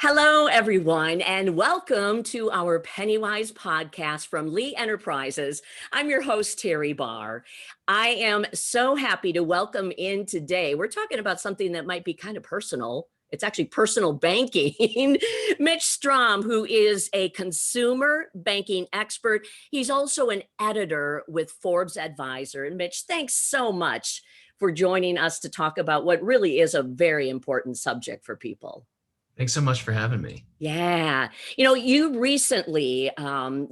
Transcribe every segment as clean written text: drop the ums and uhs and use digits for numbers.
Hello, everyone, and welcome to our PennyWise podcast from Lee Enterprises. I'm your host, Teri Barr. I am so happy to welcome in today. We're talking about something that might be kind of personal. It's actually personal banking. Mitch Strohm, who is a consumer banking expert. He's also an editor with Forbes Advisor. And Mitch, thanks so much for joining us to talk about what really is a very important subject for people. Thanks so much for having me. Yeah. You recently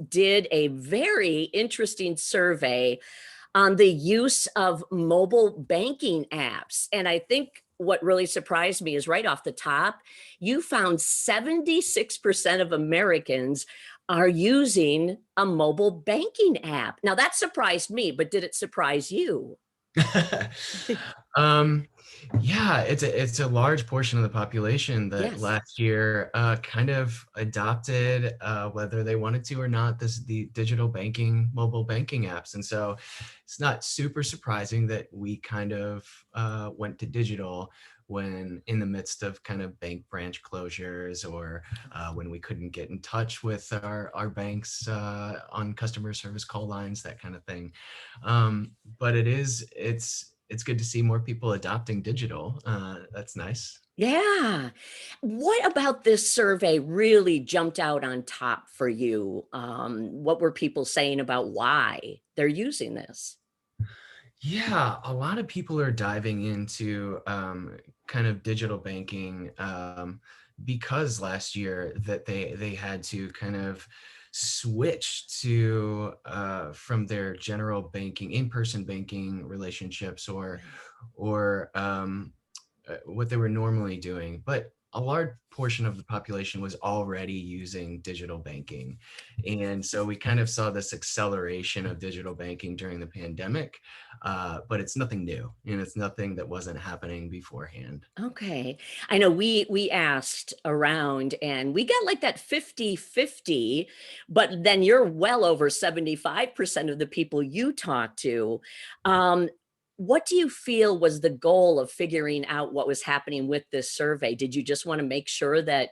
did a very interesting survey on the use of mobile banking apps. And I think what really surprised me is right off the top, you found 76% of Americans are using a mobile banking app. Now that surprised me, but did it surprise you? um, yeah, it's a large portion of the population that Yes. last year kind of adopted, whether they wanted to or not, the digital banking, mobile banking apps. And so it's not super surprising that we kind of went to digital when in the midst of kind of bank branch closures or when we couldn't get in touch with our banks on customer service call lines, that kind of thing. But it's good to see more people adopting digital. That's nice. Yeah. What about this survey really jumped out on top for you? What were people saying about why they're using this? Yeah, a lot of people are diving into kind of digital banking because last year that they had to kind of switch to from their general banking, in-person banking relationships Right. or what they were normally doing. But a large portion of the population was already using digital banking. And so we kind of saw this acceleration of digital banking during the pandemic, but it's nothing new and it's nothing that wasn't happening beforehand. Okay. I know we asked around and we got like that 50-50, but then you're well over 75% of the people you talked to. Um, what do you feel was the goal of figuring out what was happening with this survey? Did you just want to make sure that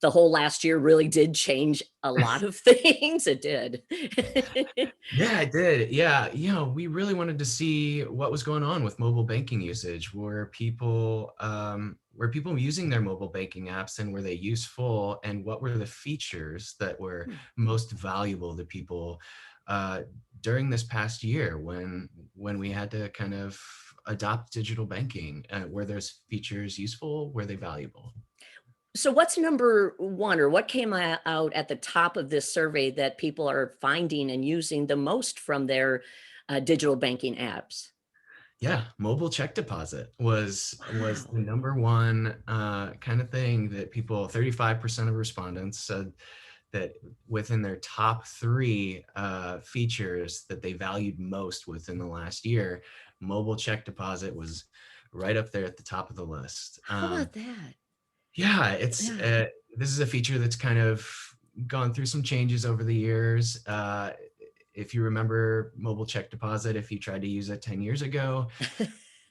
the whole last year really did change a lot of things? It did. Yeah, I did. Yeah, we really wanted to see what was going on with mobile banking usage. Were people using their mobile banking apps, and were they useful? And what were the features that were Hmm. most valuable to people uh, during this past year when we had to kind of adopt digital banking? Were those features useful? Were they valuable? So what's number one, or what came out at the top of this survey that people are finding and using the most from their digital banking apps? Yeah, mobile check deposit was the Wow. number one kind of thing that people, 35% of respondents said that within their top three features that they valued most within the last year, mobile check deposit was right up there at the top of the list. How about that? Yeah, Yeah. this is a feature that's kind of gone through some changes over the years. If you remember mobile check deposit, if you tried to use it 10 years ago,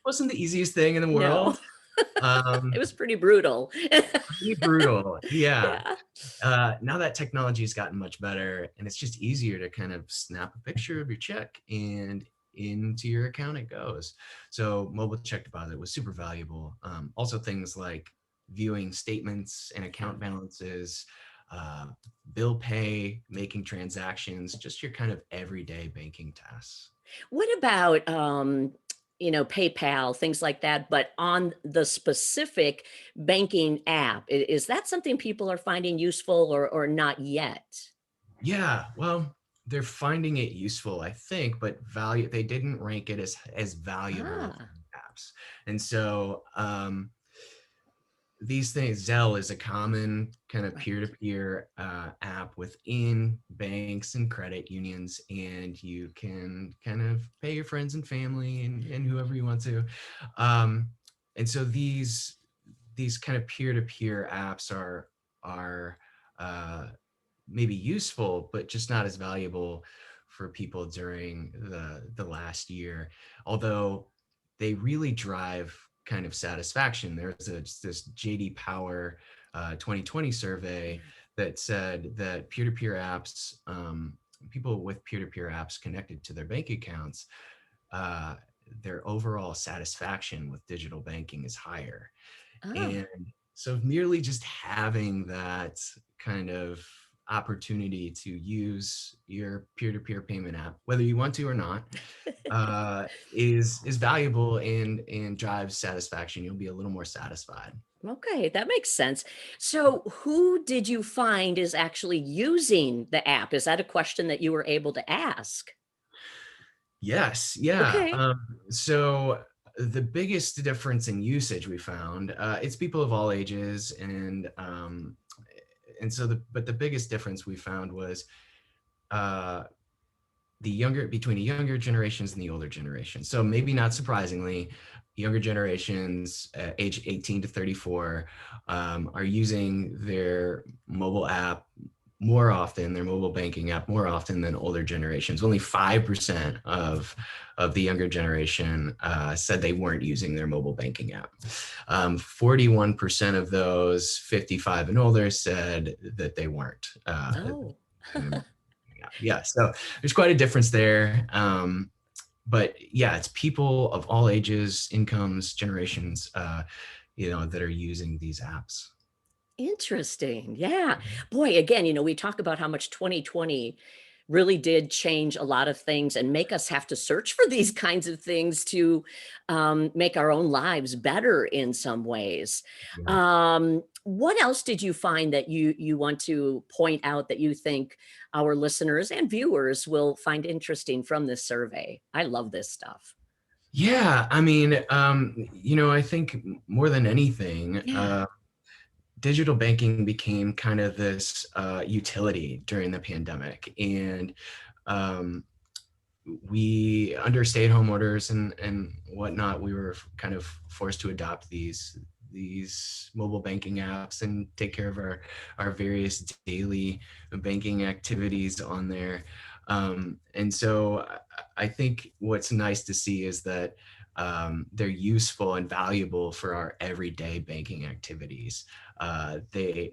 wasn't the easiest thing in the No, world. it Um, was pretty brutal. Pretty brutal. Yeah. Yeah. Now that technology has gotten much better and it's just easier to kind of snap a picture of your check and into your account it goes. So mobile check deposit was super valuable. Also things like viewing statements and account balances, uh, bill pay, making transactions, just your kind of everyday banking tasks. What about PayPal, things like that, but on the specific banking app? Is that something people are finding useful or not yet? Yeah, well, they're finding it useful, I think, but they didn't rank it as valuable as Ah, apps. And so these things, Zelle is a common kind of right. peer-to-peer app within banks and credit unions, and you can kind of pay your friends and family and whoever you want to. Um, and so these kind of peer-to-peer apps are uh, maybe useful, but just not as valuable for people during the last year. Although they really drive kind of satisfaction. There's this JD Power 2020 survey that said that peer-to-peer apps, people with peer-to-peer apps connected to their bank accounts, uh, their overall satisfaction with digital banking is higher. Oh, And so merely just having that kind of opportunity to use your peer-to-peer payment app, whether you want to or not, is valuable and drives satisfaction. You'll be a little more satisfied. okay, that makes sense. So, who did you find is actually using the app? Is that a question that you were able to ask? Yes, yeah. Okay. So the biggest difference in usage we found, it's people of all ages, and so the biggest difference we found was uh, the younger between the younger generations and the older generations. So maybe not surprisingly, younger generations, age 18 to 34, are using their mobile app more often, their mobile banking app more often than older generations. Only 5% of the younger generation said they weren't using their mobile banking app. 41% of those 55 and older said that they weren't. Oh. Yeah, so there's quite a difference there. But yeah, it's people of all ages, incomes, generations, that are using these apps. Interesting. Yeah. Boy, again, we talk about how much 2020 really did change a lot of things and make us have to search for these kinds of things to make our own lives better in some ways. Yeah. What else did you find that you want to point out that you think our listeners and viewers will find interesting from this survey? I love this stuff. Yeah, I mean, I think more than anything, Yeah. digital banking became kind of this utility during the pandemic, and um, we under stay-at-home orders and whatnot, we were kind of forced to adopt these mobile banking apps and take care of our various daily banking activities on there. And so I think what's nice to see is that they're useful and valuable for our everyday banking activities. They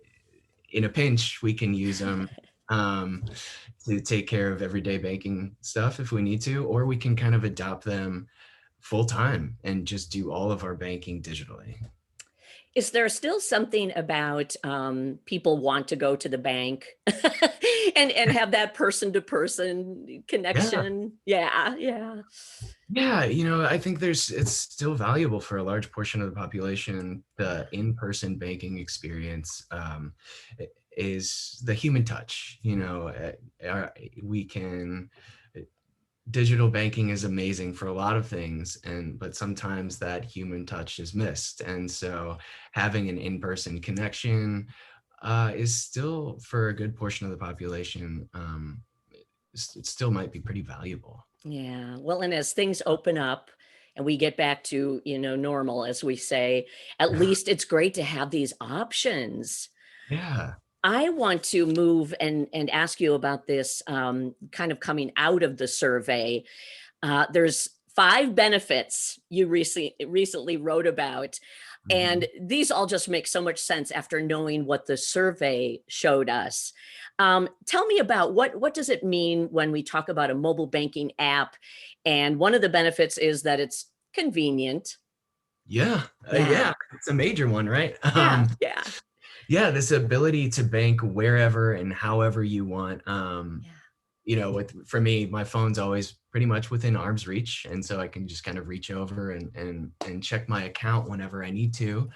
in a pinch, we can use them um, to take care of everyday banking stuff if we need to, or we can kind of adopt them full time and just do all of our banking digitally. Is there still something about, people want to go to the bank and have that person to person Yeah. connection? Yeah, yeah. Yeah, I think it's still valuable for a large portion of the population. The in-person banking experience is the human touch. We can digital banking is amazing for a lot of things, but sometimes that human touch is missed, and so having an in-person connection is still, for a good portion of the population, it still might be pretty valuable. Yeah. Well, and as things open up and we get back to, normal, as we say, at Yeah. least it's great to have these options. Yeah. I want to move and ask you about this, kind of coming out of the survey. There's 5 benefits you recently wrote about, and Mhm. these all just make so much sense after knowing what the survey showed us. Tell me about what does it mean when we talk about a mobile banking app? And one of the benefits is that it's convenient. Yeah. Yeah, Yeah. It's a major one, right? yeah, yeah, Yeah, this ability to bank wherever and however you want. yeah. For me, my phone's always pretty much within arm's reach, and so I can just kind of reach over and check my account whenever I need to.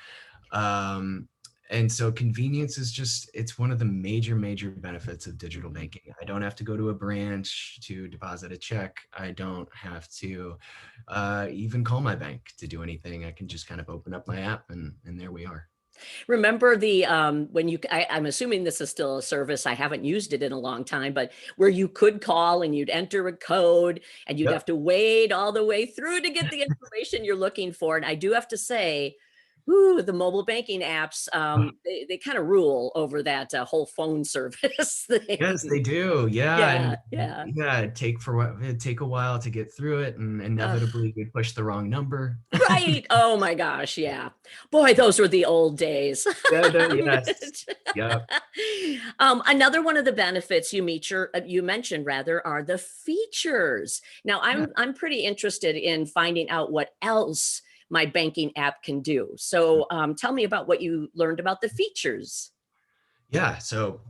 Um, and so convenience is just, it's one of the major benefits of digital Mhm. banking. I don't have to go to a branch to deposit a check. I don't have to even call my bank to do anything. I can just kind of open up my app, and there we are. Remember the, when I'm assuming this is still a service, I haven't used it in a long time, but where you could call and you'd enter a code and you'd have Yep. to wade all the way through to get the information you're looking for, and I do have to say, Ooh, the mobile banking apps, Oh, they kind of rule over that whole phone service yes, thing. they do. Yeah, Yeah, and yeah. yeah, it'd take a while to get through it, and inevitably you'd push the wrong number. Right. Oh my gosh, yeah. Boy, those were the old days. Yeah, yes. Mitch. Yep. Another one of the benefits you mentioned rather are the features. Now, Yeah. I'm pretty interested in finding out what else my banking app can do. So, tell me about what you learned about the features. Yeah, so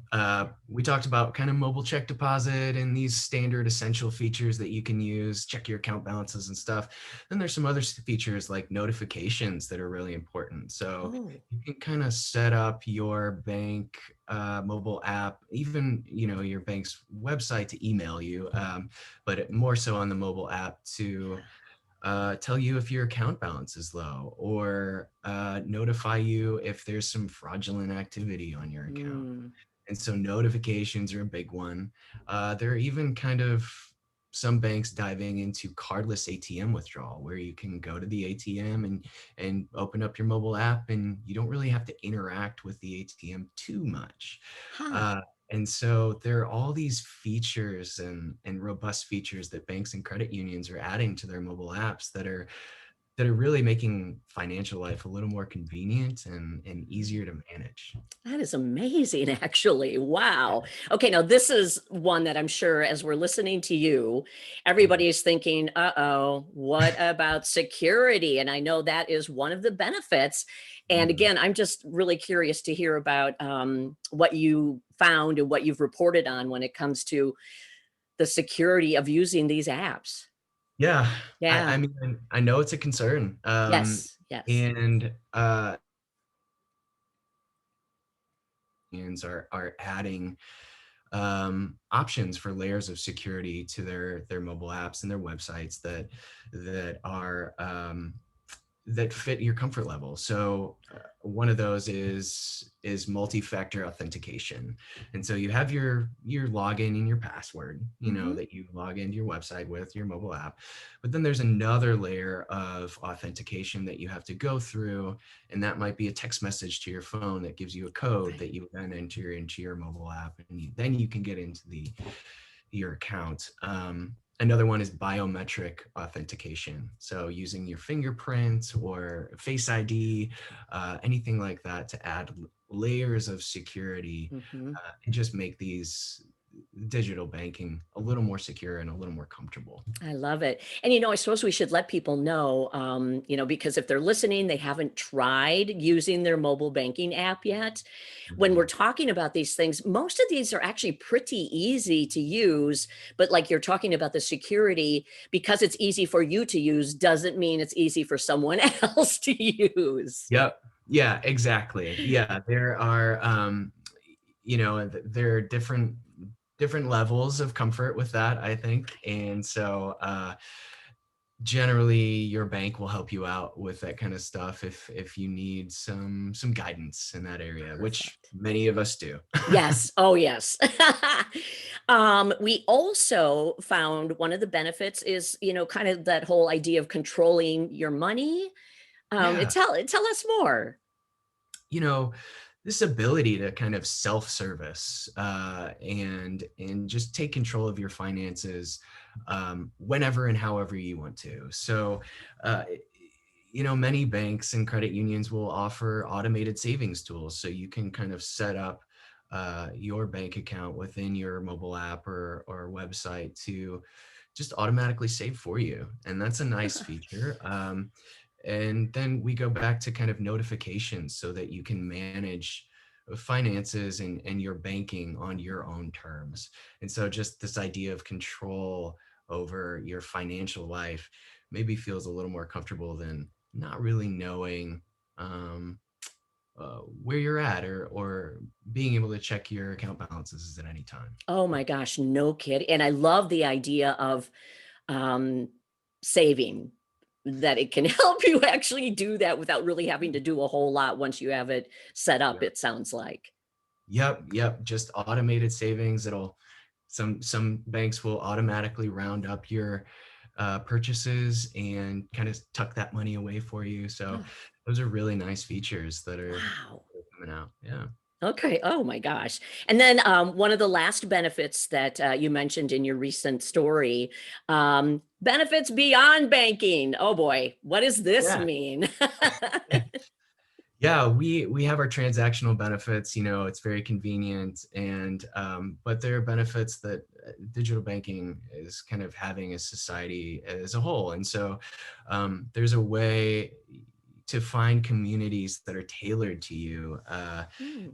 we talked about kind of mobile check deposit and these standard essential features that you can use, check your account balances and stuff. Then there's some other features like notifications that are really important. So Oh, you can kind of set up your bank mobile app, even your bank's website to email you, but more so on the mobile app to tell you if your account balance is low or notify you if there's some fraudulent activity on your account. mm, And so notifications are a big one. There are even kind of some banks diving into cardless ATM withdrawal, where you can go to the ATM and open up your mobile app, and you don't really have to interact with the ATM too much. huh. Uh, and so there are all these features and robust features that banks and credit unions are adding to their mobile apps that are really making financial life a little more convenient and easier to manage. That is amazing, actually. Wow. Okay, now this is one that I'm sure as we're listening to you, Mhm. everybody is thinking, uh-oh, what about security? And I know that is one of the benefits. And Mhm. again, I'm just really curious to hear about what you found and what you've reported on when it comes to the security of using these apps. Yeah, I Yeah. mean, I know it's a concern, Yes. Yes. and unions are adding options for layers of security to their mobile apps and their websites that are that fit your comfort level. So one of those is multi-factor authentication. And so you have your login and your password, Hmm. that you log into your website with your mobile app. But then there's another layer of authentication that you have to go through, and that might be a text message to your phone that gives you a code Right. that you then enter into your mobile app, and then you can get into your account. Another one is biometric authentication. So using your fingerprint or Face ID, anything like that to add layers of security Hmm. and just make these digital banking a little more secure and a little more comfortable. I love it. And, I suppose we should let people know, because if they're listening, they haven't tried using their mobile banking app yet. When we're Mhm. talking about these things, most of these are actually pretty easy to use. But like you're talking about the security, because it's easy for you to use, doesn't mean it's easy for someone else to use. Yep. Yeah, exactly. Yeah, there are there are different levels of comfort with that, I think. And so generally your bank will help you out with that kind of stuff if you need some guidance in that area, which Perfect. many of us do. Yes. Oh, yes. We also found one of the benefits is, kind of that whole idea of controlling your money. Yeah, Tell us more. you know this ability to kind of self-service and just take control of your finances whenever and however you want to. So uh, many banks and credit unions will offer automated savings tools, so you can kind of set up your bank account within your mobile app or website to just automatically save for you, and that's a nice feature. And then we go back to kind of notifications so that you can manage finances and your banking on your own terms. And so just this idea of control over your financial life maybe feels a little more comfortable than not really knowing where you're at or being able to check your account balances at any time. Oh my gosh, no kid. And I love the idea of um, saving, that it can help you actually do that without really having to do a whole lot once you have it set up, Yep. it sounds like. Yep. Just automated savings. Some banks will automatically round up purchases and kind of tuck that money away for you. So Oh, those are really nice features that are wow. coming out. Yeah. Okay. Oh my gosh. And then one of the last benefits that you mentioned in your recent story, benefits beyond banking. Oh boy, what does this Yeah. mean? Yeah, we have our transactional benefits. It's very convenient, and but there are benefits that digital banking is kind of having as society as a whole. And so there's a way to find communities that are tailored to you, Hmm,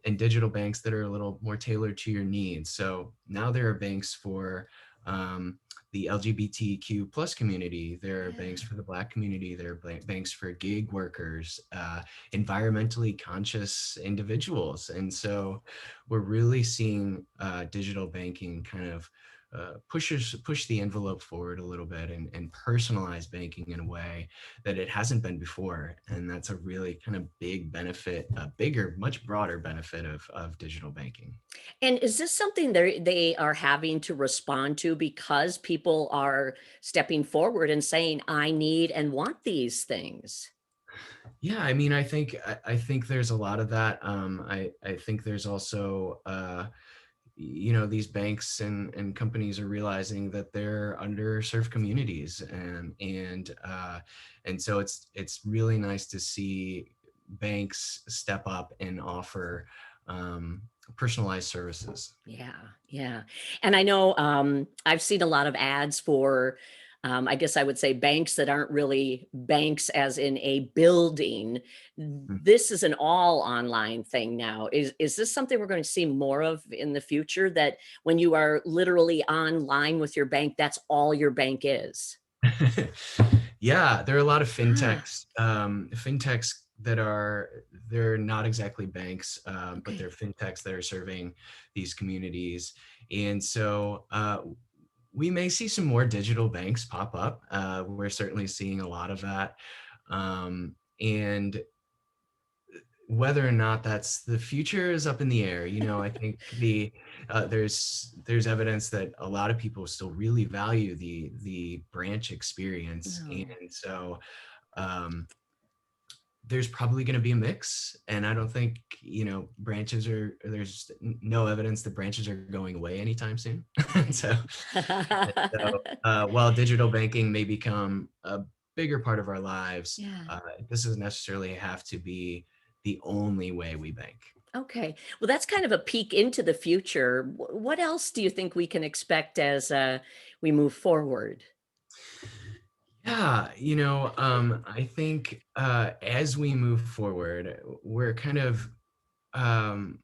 and digital banks that are a little more tailored to your needs. So now there are banks for the LGBTQ plus community. There are banks yeah. for the Black community. There are banks for gig workers, environmentally conscious individuals. And so we're really seeing digital banking kind of push the envelope forward a little bit, and personalize banking in a way that it hasn't been before. And that's a really kind of big benefit, a bigger, much broader benefit of digital banking. And is this something they are having to respond to because people are stepping forward and saying, I need and want these things? Yeah, I mean, I think there's a lot of that. I think there's also these banks and companies are realizing that they're underserved communities, and so it's really nice to see banks step up and offer um, personalized services. Yeah, yeah. And I know I've seen a lot of ads for, I guess I would say banks that aren't really banks, as in a building. This is an all online thing now. Is this something we're going to see more of in the future? That when you are literally online with your bank, that's all your bank is. Yeah, there are a lot of Ah, fintechs that they're not exactly banks, but they're okay. fintechs that are serving these communities. And so we may see some more digital banks pop up. We're certainly seeing a lot of that. And whether or not that's the future is up in the air. I think there's evidence that a lot of people still really value the branch experience, No. and so um, there's probably going to be a mix. And I don't think branches are there's no evidence that branches are going away anytime soon. and Okay. so, while digital banking may become a bigger part of our lives, Yeah. it doesn't necessarily have to be the only way we bank. Okay. Well, that's kind of a peek into the future. What else do you think we can expect as we move forward? Yeah, I think as we move forward, we're kind of um,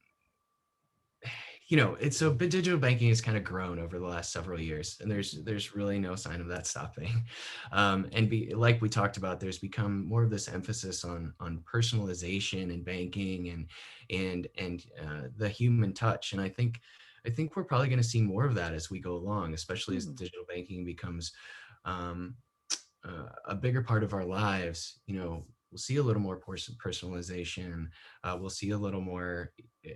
it's so but digital banking has kind of grown over the last several years, and there's really no sign of that stopping. And like we talked about, there's become more of this emphasis on personalization and banking, and the human touch. And I think we're probably going to see more of that as we go along, especially as Hmm. digital banking becomes um, a bigger part of our lives. We'll see a little more personalization. We'll see a little more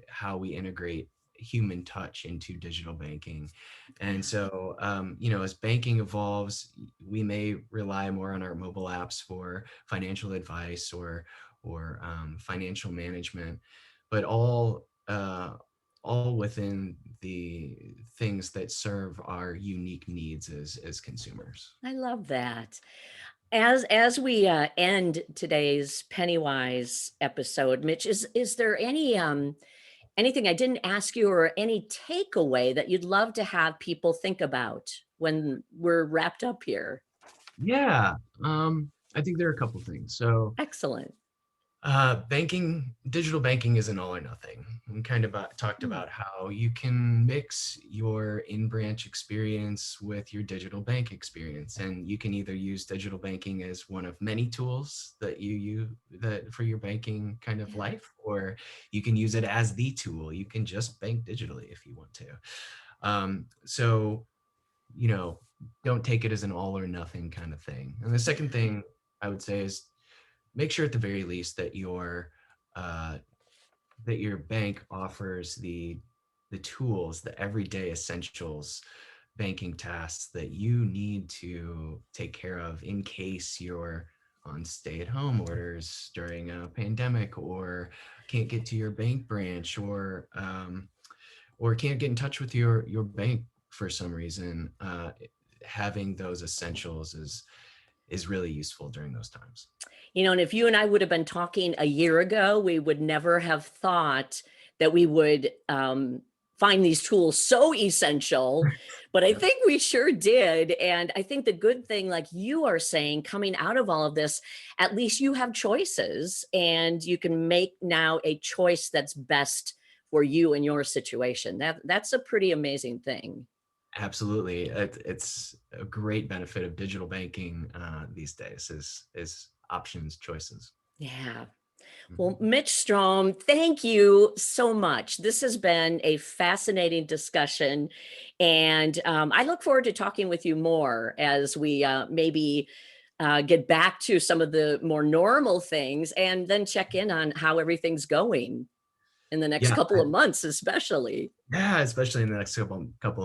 how we integrate human touch into digital banking. And Yeah. so, as banking evolves, we may rely more on our mobile apps for financial advice or financial management, but all within the things that serve our unique needs as consumers. I love that. As we end today's Pennywise episode, Mitch, is there any anything I didn't ask you, or any takeaway that you'd love to have people think about when we're wrapped up here? Yeah, I think there are a couple things. So, Excellent. digital banking isn't all or nothing. We kind of talked Hmm. about how you can mix your in-branch experience with your digital bank experience, and you can either use digital banking as one of many tools that you use that for your banking kind of Yeah. life, or you can use it as the tool. You can just bank digitally if you want to. So you know, don't take it as an all or nothing kind of thing. And the second Yeah. thing I would say is make sure at the very least uh, that your bank offers the tools, the everyday essentials banking tasks that you need to take care of in case you're on stay-at-home orders during a pandemic, or can't get to your bank branch, or can't get in touch with your bank for some reason. Having those essentials is really useful during those times. And if you and I would have been talking a year ago, we would never have thought that we would find these tools so essential. But I Yeah. think we sure did. And I think the good thing, like you are saying, coming out of all of this, at least you have choices and you can make now a choice that's best for you and your situation. That's a pretty amazing thing. Absolutely. It's a great benefit of digital banking these days is options, choices. Yeah. Well, Mhm. Mitch Strohm, thank you so much. This has been a fascinating discussion. And I look forward to talking with you more as we maybe get back to some of the more normal things and then check in on how everything's going in the next Yeah, couple of months, especially. yeah, especially in the next couple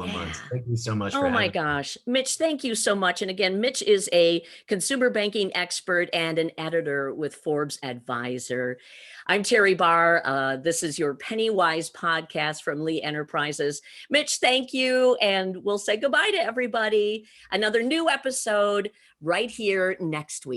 of months. Yeah. Thank you so much for Oh my having me. gosh. Mitch, thank you so much. And again, Mitch is a consumer banking expert and an editor with Forbes Advisor. I'm Teri Barr. This is your PennyWise podcast from Lee Enterprises. Mitch, thank you. And we'll say goodbye to everybody. Another new episode right here next week.